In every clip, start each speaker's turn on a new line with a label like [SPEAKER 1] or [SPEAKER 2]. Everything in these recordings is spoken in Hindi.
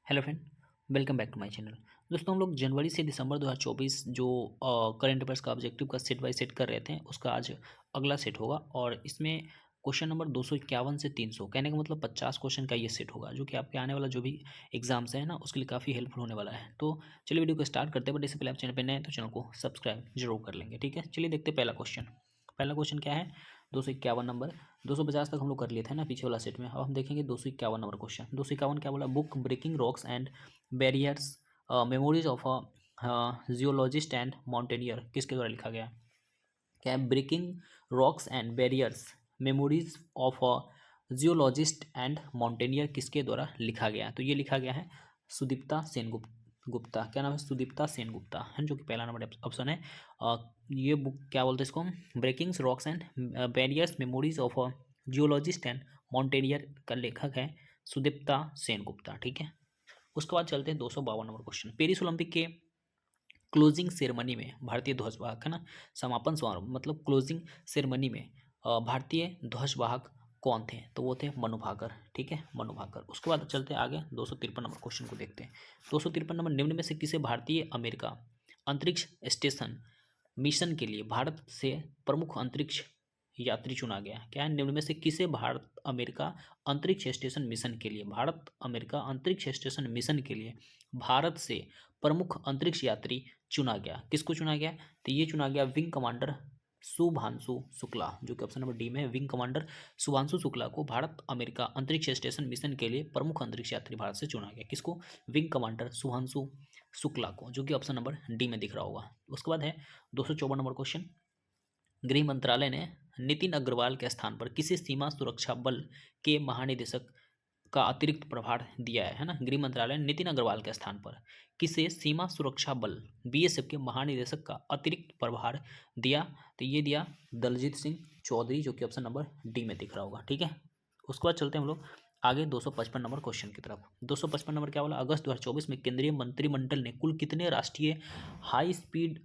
[SPEAKER 1] Hello friend, welcome back to my channel. दोस्तों, हम लोग जनवरी से दिसंबर 2024 जो करंट अफेयर्स का ऑब्जेक्टिव का सेट बाय सेट कर रहे थे, उसका आज अगला सेट होगा। और इसमें क्वेश्चन नंबर 251 से 300, कहने का मतलब 50 क्वेश्चन का ये सेट होगा, जो कि आपके आने वाला जो भी एग्जाम्स है ना, उसके लिए काफ़ी हेल्पफुल होने वाला है। तो चलिए वीडियो को स्टार्ट करते हैं। बट इससे पहले आप चैनल पर नए हैं तो चैनल को सब्सक्राइब जरूर कर लेंगे, ठीक है। चलिए देखते हैं पहला क्वेश्चन। पहला क्वेश्चन क्या है? 251 नंबर। 250 तक हम लोग कर लिए थे ना पिछले वाला सेट में। अब हम देखेंगे 251 नंबर क्वेश्चन। 251 क्या बोला? Book breaking rocks and barriers, memories of a geologist and mountaineer किसके द्वारा लिखा गया? क्या है? Breaking rocks and barriers, memories of a geologist and mountaineer किसके द्वारा लिखा गया? तो ये लिखा गया है सुदीप्ता गुप्ता। क्या नाम है? सुदीप्ता सेन गुप्ता है, जो कि पहला नंबर ऑप्शन है। ये बुक क्या बोलते हैं इसको? Breaking rocks and barriers, memories of a geologist and mountaineer का लेखक है सुदीप्ता सेन गुप्ता, ठीक है। उसके बाद चलते हैं 252 नंबर क्वेश्चन। पेरिस ओलंपिक के क्लोजिंग सेरेमनी में भारतीय ध्वजवाहक, है ना, समापन समारोह मतलब क्लोजिंग सेरेमनी में भारतीय ध्वजवाहक कौन थे? तो वो थे मनु भाकर, ठीक है, मनु भाकर। उसके बाद चलते हैं आगे 253 नंबर क्वेश्चन को देखते हैं। 253 नंबर, निम्न में से किसे भारतीय अमेरिका अंतरिक्ष स्टेशन मिशन के लिए भारत से प्रमुख अंतरिक्ष यात्री चुना गया? क्या है? निम्न में से किसे भारत अमेरिका अंतरिक्ष स्टेशन मिशन के लिए, भारत अमेरिका अंतरिक्ष स्टेशन मिशन के लिए भारत से प्रमुख अंतरिक्ष यात्री चुना गया? किसको चुना गया? तो ये चुना गया विंग कमांडर शुभांशु शुक्ला, जो कि ऑप्शन नंबर डी में है। विंग कमांडर शुभांशु शुक्ला को भारत अमेरिका अंतरिक्ष स्टेशन मिशन के लिए प्रमुख अंतरिक्ष यात्री भारत से चुना गया। किसको? विंग कमांडर शुभांशु शुक्ला को, जो कि ऑप्शन नंबर डी में दिख रहा होगा। उसके बाद है 254 नंबर क्वेश्चन। गृह मंत्रालय ने नितिन अग्रवाल के स्थान पर किसे सीमा सुरक्षा बल के महानिदेशक का अतिरिक्त प्रभार दिया है ना? गृह मंत्रालय ने नितिन अग्रवाल के स्थान पर किसे सीमा सुरक्षा बल बीएसएफ के महानिदेशक का अतिरिक्त प्रभार दिया? तो ये दिया दलजीत सिंह चौधरी, जो कि ऑप्शन नंबर डी में दिख रहा होगा, ठीक है। उसके बाद चलते हैं हम लोग आगे 255 नंबर क्वेश्चन की तरफ। 255 नंबर क्या बोला? अगस्त 2024 में केंद्रीय मंत्रिमंडल ने कुल कितने राष्ट्रीय हाई स्पीड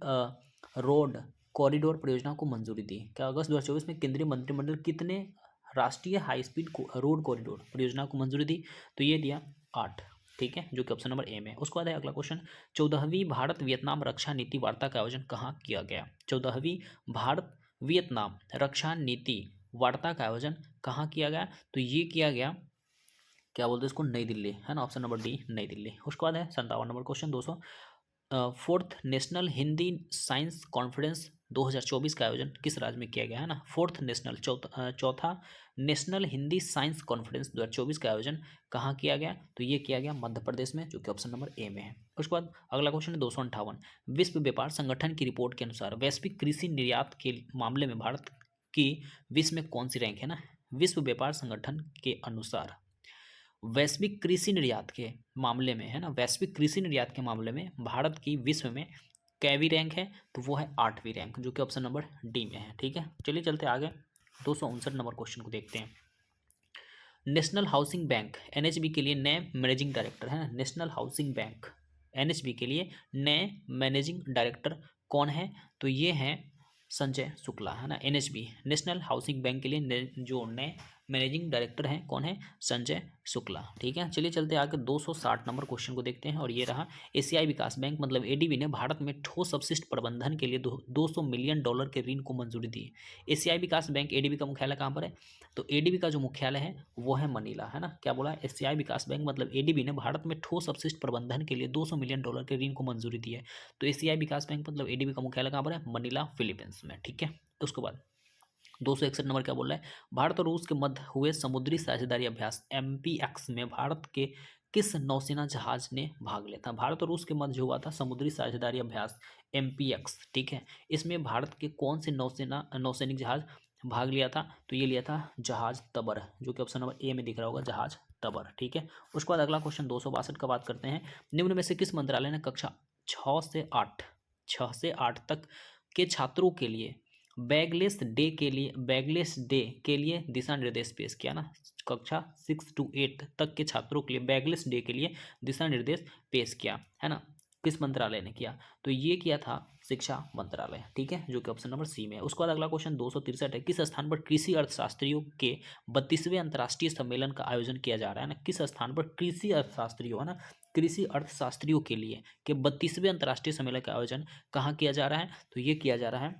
[SPEAKER 1] रोड कॉरिडोर परियोजना को मंजूरी दी? क्या अगस्त 2024 में केंद्रीय मंत्रिमंडल कितने राष्ट्रीय हाई स्पीड रोड कॉरिडोर परियोजना को मंजूरी दी? तो ये दिया 8, ठीक है, जो कि ऑप्शन नंबर ए में है। उसके बाद है अगला क्वेश्चन। 14वीं भारत वियतनाम रक्षा नीति वार्ता का आयोजन कहाँ किया गया? 14वीं भारत वियतनाम रक्षा नीति वार्ता का आयोजन कहाँ किया गया? तो ये किया गया, क्या बोलते हैं इसको, नई दिल्ली, है ना, ऑप्शन नंबर डी नई दिल्ली। उसके बाद है 57 number question. 200 fourth national Hindi science conference 2024 का आयोजन किस राज्य में किया गया, है ना? फोर्थ नेशनल चौथा नेशनल हिंदी साइंस कॉन्फ्रेंस 2024 का आयोजन कहाँ किया गया? तो ये किया गया मध्य प्रदेश में, जो कि ऑप्शन नंबर ए में है। उसके बाद अगला क्वेश्चन है 258। विश्व व्यापार संगठन की रिपोर्ट के अनुसार वैश्विक कृषि निर्यात के मामले में भारत की विश्व में कौन सी रैंक है ना? विश्व व्यापार संगठन के अनुसार वैश्विक कृषि निर्यात के मामले में, है ना, वैश्विक कृषि निर्यात के मामले में भारत की विश्व में कैवी रैंक है? तो वो है 8वीं रैंक, जो कि ऑप्शन नंबर डी में है, ठीक है। चलिए चलते आगे 259 नंबर क्वेश्चन को देखते हैं। नेशनल हाउसिंग बैंक एनएचबी के लिए नए मैनेजिंग डायरेक्टर, है ना, नेशनल हाउसिंग बैंक एनएचबी के लिए नए मैनेजिंग डायरेक्टर कौन है? तो ये है संजय शुक्ला, है ना। एनएचबी नेशनल हाउसिंग बैंक के लिए जो नए मैनेजिंग डायरेक्टर हैं कौन है? संजय शुक्ला, ठीक है। चलिए चलते आगे 260 नंबर क्वेश्चन को देखते हैं। और ये रहा एशियाई विकास बैंक मतलब एडीबी ने भारत में ठोस अपशिष्ट प्रबंधन के लिए 200 मिलियन डॉलर के ऋण को मंजूरी दी। एशियाई विकास बैंक एडीबी का मुख्यालय कहाँ पर है? तो एडीबी का जो मुख्यालय है वो है मनीला, है ना। क्या बोला? एशियाई विकास बैंक मतलब एडीबी ने भारत में ठोस अपशिष्ट प्रबंधन के लिए 200 मिलियन डॉलर के ऋण को मंजूरी दी है। तो एशियाई विकास बैंक मतलब एडीबी का मुख्यालय कहाँ पर है? मनीला, फिलीपींस में, ठीक है। उसके बाद 261 नंबर क्या बोल रहा है? भारत और रूस के मध्य हुए समुद्री साझेदारी अभ्यास एमपीएक्स में भारत के किस नौसेना जहाज ने भाग लिया था? भारत और रूस के मध्य जो हुआ था समुद्री साझेदारी अभ्यास एमपीएक्स, ठीक है, इसमें भारत के कौन से नौसैनिक जहाज भाग लिया था? तो ये लिया था जहाज तबर, जो कि ऑप्शन नंबर ए में दिख रहा होगा, जहाज तबर, ठीक है। उसके बाद अगला क्वेश्चन 262 का बात करते हैं। निम्न में से किस मंत्रालय ने कक्षा 6 से 8 तक के छात्रों के लिए बैगलेस डे के लिए दिशा निर्देश पेश किया ना? कक्षा 6 to 8 तक के छात्रों के लिए बैगलेस डे के लिए दिशा निर्देश पेश किया, है ना? किस मंत्रालय ने किया? तो ये किया था शिक्षा मंत्रालय, ठीक है, जो कि ऑप्शन नंबर सी में है। उसके बाद अगला क्वेश्चन 263 है। किस स्थान पर कृषि अर्थशास्त्रियों के 32वें अंतर्राष्ट्रीय सम्मेलन का आयोजन किया जा रहा है ना? किस स्थान पर कृषि अर्थशास्त्रियों, है ना, कृषि अर्थशास्त्रियों के लिए के 32वें अंतर्राष्ट्रीय सम्मेलन का आयोजन कहाँ किया जा रहा है? तो ये किया जा रहा है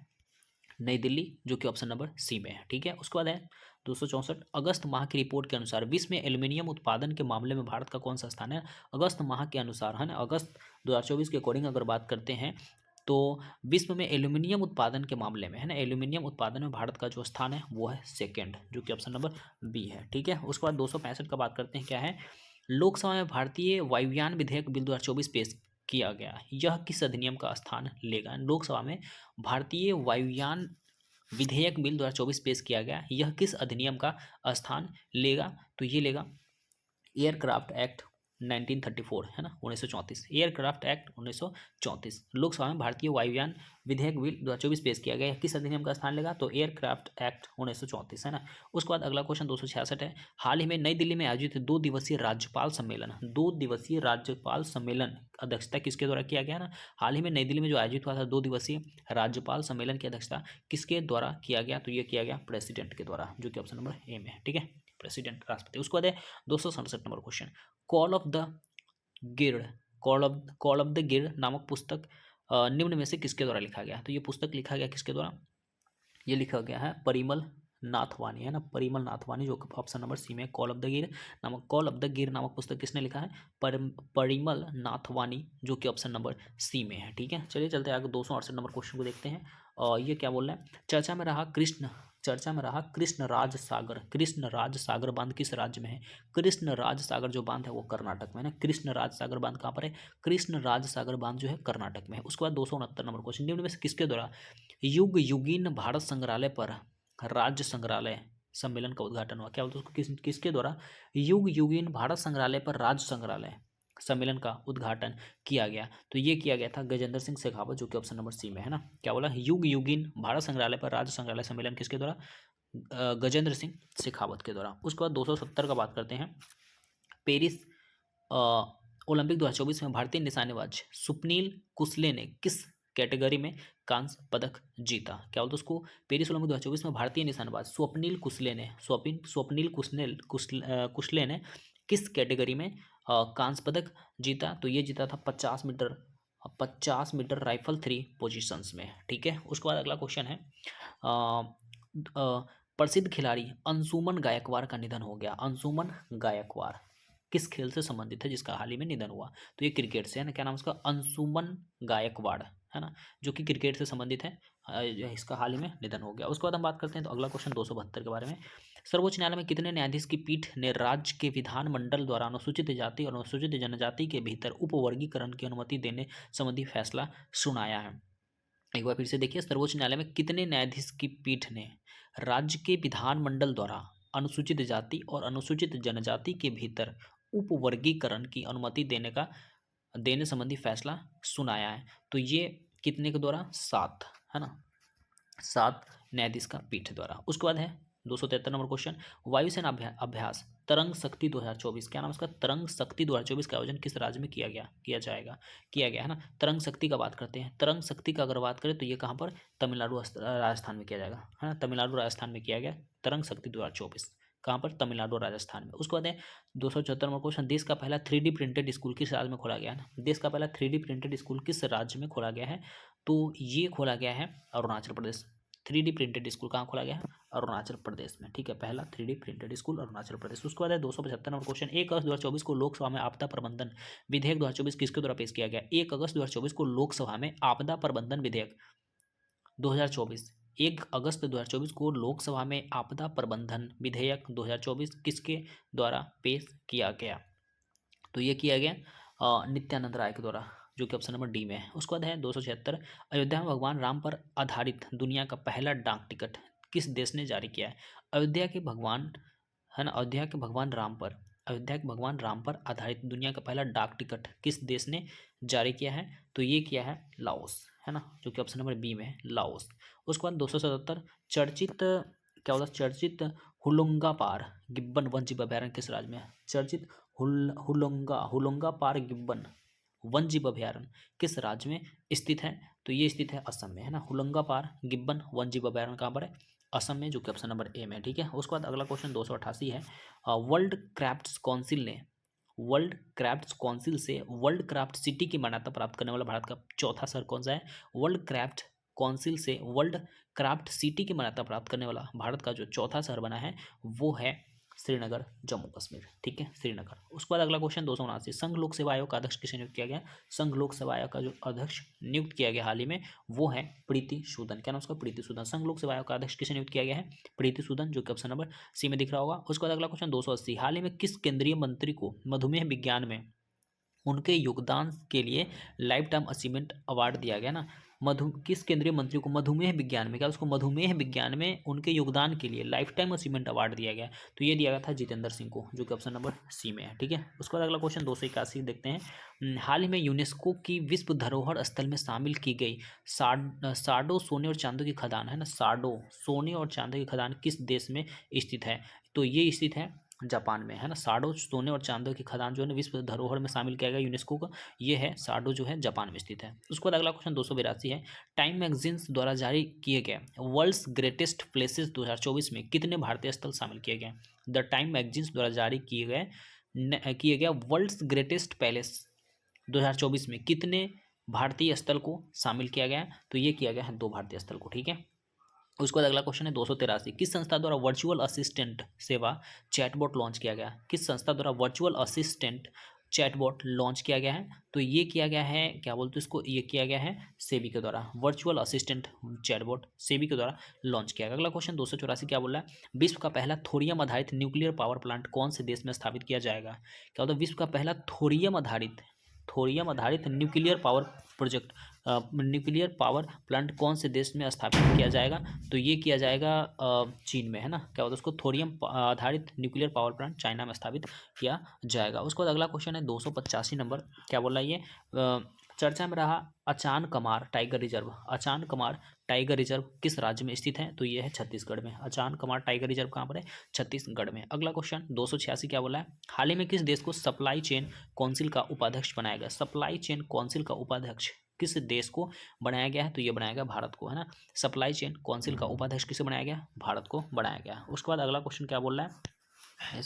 [SPEAKER 1] नई दिल्ली, जो कि ऑप्शन नंबर सी में है। ठीक है, उसके बाद है 264, अगस्त माह की रिपोर्ट के अनुसार विश्व में एल्यूमिनियम उत्पादन के मामले में भारत का कौन सा स्थान है? अगस्त माह के अनुसार, है ना, अगस्त 2024 के अकॉर्डिंग अगर बात करते हैं तो विश्व में एल्यूमिनियम उत्पादन के मामले में, है ना, एल्यूमिनियम उत्पादन में भारत का जो स्थान है वो है सेकेंड, जो कि ऑप्शन नंबर बी है। ठीक है, उसके बाद 265 का बात करते हैं, क्या है? लोकसभा में भारतीय वायुयान विधेयक बिल 2024 पेश किया गया, यह किस अधिनियम का स्थान लेगा? लोकसभा में भारतीय वायुयान विधेयक बिल 2024 पेश किया गया, यह किस अधिनियम का स्थान लेगा? तो ये लेगा एयरक्राफ्ट एक्ट 1934, है ना, 1934, एयरक्राफ्ट एक्ट 1934। लोकसभा में भारतीय वायुयान विधेयक बिल 2024 पेश किया गया, किस अधिनियम का स्थान लेगा? तो एयरक्राफ्ट एक्ट 1934, है ना। उसके बाद अगला क्वेश्चन 266 है, हाल ही में नई दिल्ली में आयोजित 2 दिवसीय राज्यपाल सम्मेलन, 2 दिवसीय राज्यपाल सम्मेलन अध्यक्षता किसके द्वारा किया गया ना? हाल ही में नई दिल्ली में जो आयोजित हुआ था 2 दिवसीय राज्यपाल सम्मेलन की अध्यक्षता किसके द्वारा किया गया? तो ये किया गया प्रेसिडेंट के द्वारा, जो कि ऑप्शन नंबर ए में है। ठीक है, प्रेसिडेंट, राष्ट्रपति। उसके बाद है 267 number question, call of the gird, call of the gird नामक पुस्तक निम्न में से किसके द्वारा लिखा गया? तो ये पुस्तक लिखा गया किसके द्वारा? ये लिखा गया है परिमल नाथवानी, है ना, परिमल नाथवानी, जो ऑप्शन नंबर सी में, कॉल ऑफ द गिर नामक, कॉल ऑफ द गिर नामक पुस्तक किसने लिखा है? परिमल नाथवानी, जो कि ऑप्शन नंबर सी में है। ठीक है, चलिए चलते आगे 268 नंबर क्वेश्चन को देखते हैं। और ये क्या बोल रहा है? चर्चा में रहा कृष्णराज सागर, कृष्णराज सागर बांध किस राज्य में है? कृष्णराज सागर जो बांध है वो कर्नाटक में है ना। कृष्णराज सागर बांध कहाँ पर है? कृष्णराज सागर बांध जो है कर्नाटक में है। उसके बाद 269 नंबर क्वेश्चन, निम्न में से किसके द्वारा युग युगीन भारत संग्रहालय पर राज्य संग्रहालय सम्मेलन का उद्घाटन हुआ? क्या बोलते हैं उसको? किसके द्वारा युग युगीन भारत संग्रहालय पर राज्य संग्रहालय सम्मेलन का उद्घाटन किया गया? तो ये किया गया था गजेंद्र सिंह शेखावत, जो कि ऑप्शन नंबर सी में है ना। क्या बोला? युग युगीन भारत संग्रहालय पर राज्य संग्रहालय सम्मेलन किसके द्वारा? गजेंद्र सिंह शेखावत के द्वारा। उसके बाद 270 का बात करते हैं, पेरिस ओलंपिक 2024 में भारतीय निशानेबाज स्वप्निल कुसले ने किस कैटेगरी में कांस्य पदक जीता? क्या बोलते उसको? पेरिस ओलंपिक 2024 में भारतीय निशानेबाज स्वप्निल कुसले ने किस कैटेगरी में कांस्य पदक जीता? तो ये जीता था 50 मीटर राइफल 3 पोजीशंस में। ठीक है, उसके बाद अगला क्वेश्चन है, प्रसिद्ध खिलाड़ी अंशुमन गायकवाड़ का निधन हो गया। अंशुमन गायकवाड़ किस खेल से संबंधित है जिसका हाल ही में निधन हुआ? तो ये क्रिकेट से है ना। क्या नाम उसका? अंशुमन गायकवाड़, है ना, जो कि क्रिकेट से संबंधित है। इसका हाल ही में निधन हो गया। उसके बाद हम बात करते हैं तो अगला क्वेश्चन 272 के बारे में, सर्वोच्च न्यायालय में कितने न्यायाधीश की पीठ ने राज्य के विधानमंडल द्वारा अनुसूचित जाति और अनुसूचित जनजाति के भीतर उपवर्गीकरण की अनुमति देने संबंधी फैसला सुनाया है? एक बार फिर से देखिए, सर्वोच्च न्यायालय में कितने न्यायाधीश की पीठ ने राज्य के विधानमंडल द्वारा अनुसूचित जाति और अनुसूचित जनजाति के भीतर उपवर्गीकरण की अनुमति देने संबंधी फैसला सुनाया है? तो ये कितने के द्वारा? 7, है ना, 7 न्यायाधीश का पीठ द्वारा। उसके बाद है 273 नंबर क्वेश्चन, वायुसेना अभ्यास तरंग शक्ति 2024, क्या नाम इसका? तरंग शक्ति 2024 का आयोजन किस राज्य में किया गया, है ना। तरंग शक्ति का बात करते हैं, तरंग शक्ति का अगर बात करें तो ये कहाँ पर? तमिलनाडु राजस्थान में किया जाएगा, है ना, तमिलनाडु राजस्थान में किया गया तरंग शक्ति 2024, कहाँ पर? तमिलनाडु राजस्थान में। उसके बाद है 274 नंबर क्वेश्चन, देश का पहला 3D प्रिंटेड स्कूल किस राज्य में खोला गया है? देश का पहला 3D प्रिंटेड स्कूल किस राज्य में खोला गया है? तो ये खोला गया है Arunachal Pradesh. 3D printed school कहाँ खोला गया है? अरुणाचल प्रदेश में। ठीक है, पहला 3D printed school Arunachal Pradesh. उसके बाद है 275 नंबर क्वेश्चन, 1 अगस्त 2024 को लोकसभा में आपदा प्रबंधन विधेयक 2024 किसके द्वारा पेश किया गया? 1 अगस्त 2024 को लोकसभा में आपदा प्रबंधन विधेयक 2024, 1 अगस्त 2024 को लोकसभा में आपदा प्रबंधन विधेयक 2024 किसके द्वारा पेश किया गया? तो ये किया गया नित्यानंद राय के द्वारा, जो कि ऑप्शन नंबर डी में है। उसके बाद है 276, अयोध्या में भगवान राम पर आधारित दुनिया का पहला डाक टिकट किस देश ने जारी किया है? अयोध्या के भगवान, है ना, अयोध्या के भगवान राम पर आधारित दुनिया का पहला डाक टिकट किस देश ने जारी किया है? तो ये किया है लाओस, है ना, जो कि ऑप्शन नंबर बी में है, लाओस। उसके बाद 277, क्या होता है? चर्चित हुलुंगा पार गिब्बन वन्यजीव अभयारण्य किस राज्य में है? चर्चित हुलुंगा पार गिब्बन वन्यजीव अभयारण्य किस राज्य में स्थित है? तो ये स्थित है असम में, है ना। हुलंगा पार गिब्बन वन्यजीव अभयारण्य कहाँ पर है? असम में, जो कि ऑप्शन नंबर ए में। ठीक है, उसके बाद अगला क्वेश्चन 288 है, वर्ल्ड क्राफ्ट्स काउंसिल ने वर्ल्ड क्राफ्ट काउंसिल से वर्ल्ड क्राफ्ट सिटी की मान्यता प्राप्त करने वाला भारत का चौथा शहर कौन सा है? वर्ल्ड क्राफ्ट काउंसिल से वर्ल्ड क्राफ्ट सिटी की मान्यता प्राप्त करने वाला भारत का जो चौथा शहर बना है वो है श्रीनगर, जम्मू कश्मीर। ठीक है, श्रीनगर। उसके बाद अगला क्वेश्चन 279, संघ लोक सेवा आयोग का अध्यक्ष किसे नियुक्त किया गया? संघ लोक सेवा आयोग का जो अध्यक्ष नियुक्त किया गया हाल ही में वो है प्रीति सूदन। क्या नाम उसका? प्रीति सूदन। संघ लोक सेवा आयोग का अध्यक्ष किसे नियुक्त किया गया है? प्रीति सूदन, जो कि ऑप्शन नंबर सी में दिख रहा होगा। उसके बाद अगला क्वेश्चन 280, हाल ही में किस केंद्रीय मंत्री को मधुमेह विज्ञान में उनके योगदान के लिए लाइफ टाइम अचीवमेंट अवार्ड दिया गया ना? किस केंद्रीय मंत्री को मधुमेह विज्ञान में, क्या उसको मधुमेह विज्ञान में उनके योगदान के लिए लाइफ टाइम अचीवमेंट अवार्ड दिया गया? तो ये दिया गया था जितेंद्र सिंह को, जो कि ऑप्शन नंबर सी में है। ठीक है, उसके बाद अगला क्वेश्चन 281 देखते हैं। हाल ही में यूनेस्को की विश्व धरोहर स्थल में शामिल की गई सार्डो सोने और चांदी की खदान है ना, सार्डो सोने और चांदी की खदान किस देश में स्थित है? तो ये स्थित है जापान में, है ना। सार्डो सोने और चांदी की खदान जो है विश्व धरोहर में शामिल किया गया यूनेस्को का, ये है सार्डो जो है जापान में स्थित है। उसके बाद अगला क्वेश्चन 282 है। टाइम मैगजीन्स द्वारा जारी किए गए वर्ल्ड्स ग्रेटेस्ट प्लेसेस 2024 में कितने भारतीय स्थल शामिल किए गए? द टाइम मैगजीन्स द्वारा जारी किए गए वर्ल्ड्स ग्रेटेस्ट पैलेस 2024 में कितने भारतीय स्थल को शामिल किया गया? तो ये किया गया है 2 भारतीय स्थल को। ठीक है, उसके बाद अगला क्वेश्चन है 283, किस संस्था द्वारा वर्चुअल असिस्टेंट सेवा चैटबॉट लॉन्च किया गया? किस संस्था द्वारा वर्चुअल असिस्टेंट चैटबॉट लॉन्च किया गया है? तो ये किया गया है, क्या बोलते हैं इसको, ये किया गया है सेबी के द्वारा। वर्चुअल असिस्टेंट चैटबॉट सेबी के द्वारा लॉन्च किया गया। अगला क्वेश्चन 284 क्या बोल रहा है? विश्व का पहला थोरियम आधारित न्यूक्लियर पावर प्लांट कौन से देश में स्थापित किया जाएगा? क्या होता है? विश्व का पहला थोरियम आधारित nuclear power project, nuclear power plant कौन से देश में स्थापित किया जाएगा? तो ये किया जाएगा चीन में, है ना। क्या होता है उसको? थोरियम आधारित न्यूक्लियर पावर प्लांट चाइना में स्थापित किया जाएगा। उसके बाद अगला क्वेश्चन है 285 नंबर, क्या बोल रहा है ये? चर्चा में रहा Achanakmar tiger reserve. Achanakmar tiger reserve किस राज्य में स्थित है? तो ये है छत्तीसगढ़ में। अचान कमार टाइगर रिजर्व कहाँ पर है? छत्तीसगढ़ में। अगला क्वेश्चन 286 क्या बोला है? हाल ही में किस देश को सप्लाई चेन काउंसिल का उपाध्यक्ष बनाया गया? सप्लाई चेन काउंसिल का उपाध्यक्ष किस देश को बनाया गया है? तो ये बनाया गया भारत को, है ना। सप्लाई चेन काउंसिल का उपाध्यक्ष किसे बनाया गया? भारत को बनाया गया। उसके बाद अगला क्वेश्चन क्या बोल रहा है?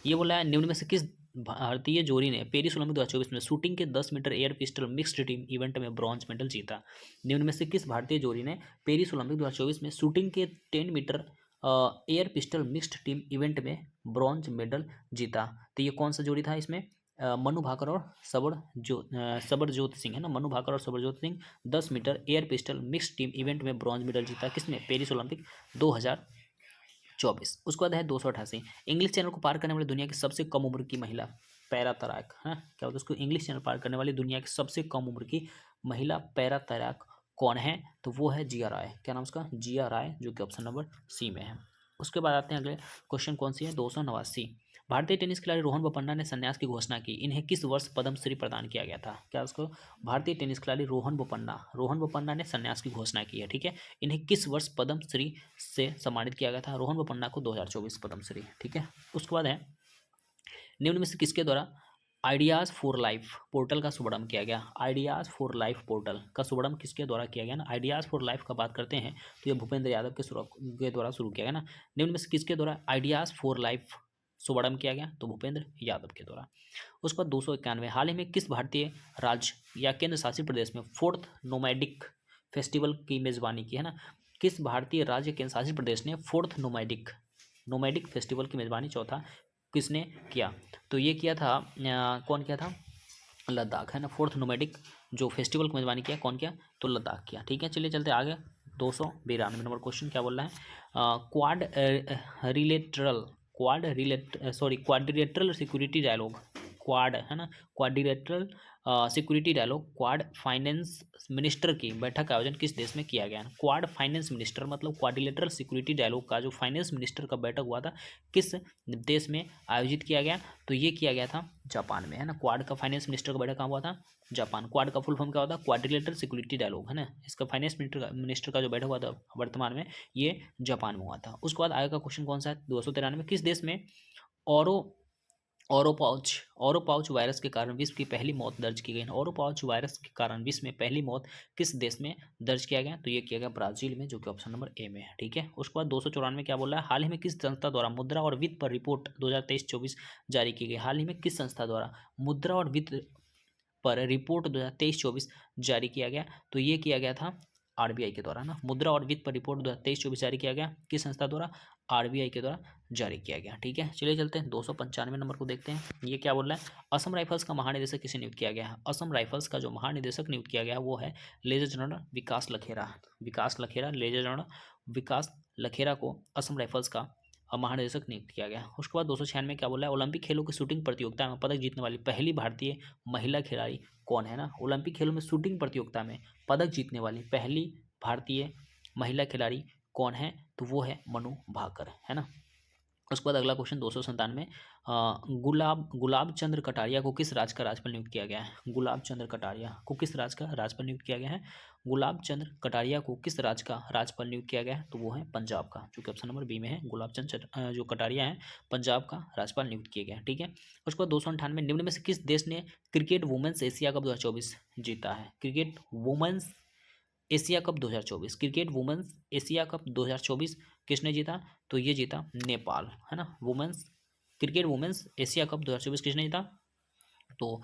[SPEAKER 1] ये बोला है निम्न में से किस भारतीय जोड़ी ने पेरिस ओलंपिक 2024 में शूटिंग के 10 metre air pistol mixed team event में ब्रॉन्ज मेडल जीता? निम्न में से किस भारतीय जोड़ी ने पेरिस ओलंपिक 2024 में शूटिंग के 10 metre air pistol mixed team event में ब्रॉन्ज मेडल जीता? तो ये कौन सा जोड़ी था इसमें? मनु भाकर और सबरजोत सिंह, है ना। मनु भाकर और Sarabjot Singh 10 metre air pistol mixed team event में ब्रॉन्ज मेडल जीता किसने? Paris Olympic 2024। उसके बाद है 288, इंग्लिश चैनल को पार करने वाली दुनिया की सबसे कम उम्र की महिला पैरा तैराक, है क्या होता है उसको? इंग्लिश चैनल पार करने वाली दुनिया की सबसे कम उम्र की महिला पैरा तैराक कौन है? तो वो है जिया राय। क्या नाम उसका? जिया राय, जो कि ऑप्शन नंबर सी में है। उसके बाद आते हैं अगले क्वेश्चन, कौन सी है? 289, भारतीय टेनिस खिलाड़ी रोहन बोपन्ना ने संन्यास की घोषणा की, इन्हें किस वर्ष पद्मश्री प्रदान किया गया था? क्या उसको? भारतीय टेनिस खिलाड़ी रोहन बोपन्ना ने संन्यास की घोषणा की है। ठीक है, इन्हें किस वर्ष पद्मश्री से सम्मानित किया गया था? रोहन बोपन्ना को 2024 पद्मश्री। ठीक है, उसके बाद है निम्न में से किसके द्वारा आइडियाज़ फॉर लाइफ पोर्टल का शुभारंभ किया गया? आइडियाज़ फॉर लाइफ पोर्टल का शुभारंभ किसके द्वारा किया गया ना? आइडियाज़ फॉर लाइफ का बात करते हैं तो ये भूपेंद्र यादव के द्वारा शुरू किया गया ना। निम्न में से किसके द्वारा आइडियाज़ फॉर लाइफ शुभारंभ किया गया? तो भूपेंद्र यादव के द्वारा। उसके बाद 291, हाल ही में किस भारतीय राज्य या केंद्र शासित प्रदेश में 4th नोमैडिक फेस्टिवल की मेजबानी की, है ना। किस भारतीय राज्य केंद्र शासित प्रदेश ने 4th नोमैडिक फेस्टिवल की मेजबानी, चौथा किसने किया? तो ये किया था कौन किया था? लद्दाख, है ना। 4th नोमैडिक जो फेस्टिवल की मेजबानी किया, कौन किया? तो लद्दाख किया। ठीक है, चलिए चलते आगे। 292 नंबर क्वेश्चन क्या बोल रहा है? क्वाड्रिलेटरल सिक्योरिटी डायलॉग, क्वाड, है ना, quadrilateral security dialogue quad finance minister की बैठक का आयोजन किस देश में किया गया? क्वाड फाइनेंस मिनिस्टर मतलब क्वाड्रिलेटरल सिक्योरिटी डायलॉग का जो फाइनेंस मिनिस्टर का बैठक हुआ था किस देश में आयोजित किया गया? तो ये किया गया था जापान में, है ना। क्वाड का फाइनेंस मिनिस्टर का बैठक कहाँ हुआ था? जापान। क्वाड का फुल फॉर्म क्या होता है? क्वाड्रिलेटरल सिक्योरिटी डायलॉग, है ना। इसका फाइनेंस मिनिस्टर का जो बैठक हुआ था वर्तमान में, ये जापान में हुआ था। उसके बाद आगे का क्वेश्चन कौन सा है? 293, किस देश में ओरोपाउच वायरस के कारण विश्व की पहली मौत दर्ज की गई। ओरोपाउच वायरस के कारण विश्व में पहली मौत किस देश में दर्ज किया गया? तो ये किया गया ब्राजील में, जो कि ऑप्शन नंबर ए में है। ठीक है, उसके बाद 294 क्या बोल रहा है? हाल ही में किस संस्था द्वारा मुद्रा और वित्त पर रिपोर्ट 2023-24 जारी की गई? हाल ही में किस संस्था द्वारा मुद्रा और वित्त पर रिपोर्ट 2023-24 जारी किया गया? तो ये किया गया था आरबीआई के द्वारा ना। मुद्रा और वित्त पर रिपोर्ट 2023-24 जारी किया गया किस संस्था द्वारा? आरबीआई के द्वारा जारी किया गया। ठीक है, चलिए चलते हैं 295 नंबर को देखते हैं। ये क्या बोल रहा है? असम राइफल्स का महानिदेशक किसे नियुक्त किया गया है? असम राइफल्स का जो महानिदेशक नियुक्त किया गया वो है लेजर जनरल विकास लखेरा। लेजर जनरल विकास लखेरा को असम राइफल्स का महानिदेशक नियुक्त किया गया। उसके बाद 296 क्या बोला है? ओलंपिक खेलों की शूटिंग प्रतियोगिता में पदक जीतने वाली पहली भारतीय महिला खिलाड़ी कौन है ना? ओलंपिक खेलों में शूटिंग प्रतियोगिता में पदक जीतने वाली पहली भारतीय महिला खिलाड़ी कौन है? तो वो है मनु भाकर, है ना। उसके बाद अगला क्वेश्चन 297, गुलाब चंद्र कटारिया को किस राज्य का राज्यपाल नियुक्त किया गया है? गुलाब चंद्र कटारिया को किस राज्य का राज्यपाल नियुक्त किया गया है? गुलाब चंद्र कटारिया को किस राज्य का राज्यपाल नियुक्त किया गया है? तो वो है पंजाब का, जो कि ऑप्शन नंबर बी में है। गुलाब चंद्र जो कटारिया है पंजाब का राज्यपाल नियुक्त किया गया है। ठीक है, उसके बाद 298, निम्न में से किस देश ने क्रिकेट वुमेन्स एशिया कप 2024 जीता है? Cricket women's Asia cup 2024, cricket women's Asia cup 2024 किसने जीता? तो ये जीता नेपाल, है ना। क्रिकेट वुमेन्स एशिया कप 2024 किसने जीता? तो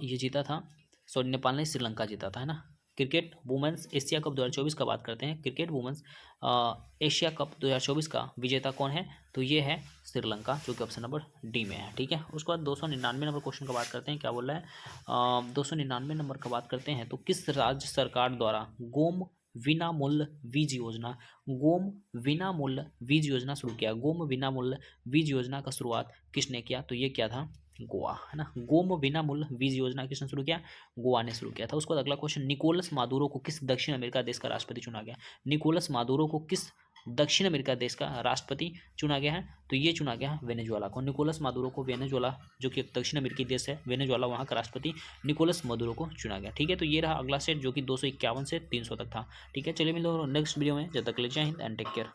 [SPEAKER 1] ये जीता था, सॉरी नेपाल ने श्रीलंका जीता था, है ना। क्रिकेट वुमेन्स एशिया कप 2024 का बात करते हैं। क्रिकेट वुमेन्स एशिया कप 2024 का विजेता कौन है? तो ये है श्रीलंका, जो कि ऑप्शन नंबर डी में है। ठीक है, उसके बाद 299 नंबर क्वेश्चन का बात करते हैं। क्या बोल रहा है? 299 नंबर का बात करते हैं तो किस राज्य सरकार द्वारा गोम विनामूल्य बीज योजना शुरू किया? गोम विनामूल्य बीज योजना का शुरुआत किसने किया? तो ये क्या था? गोवा, है ना। गोम विनामूल्य बीज योजना किसने शुरू किया? गोवा ने शुरू किया था। उसके बाद अगला क्वेश्चन, निकोलस मादुरो को किस दक्षिण अमेरिका देश का राष्ट्रपति चुना गया? निकोलस मादुरो को किस दक्षिण अमेरिका देश का राष्ट्रपति चुना गया है? तो ये चुना गया है वेनेजुएला को। निकोलस मादुरो को वेनेजुएला, जो कि एक दक्षिण अमेरिकी देश है वेनेजुएला, वहाँ का राष्ट्रपति निकोलस मादुरो को चुना गया। ठीक है, तो ये रहा अगला सेट, जो कि 251 से 300 तक था। ठीक है, चलिए मिलो नेक्स्ट वीडियो में। जब तक के लिए जय हिंद एंड टेक केयर।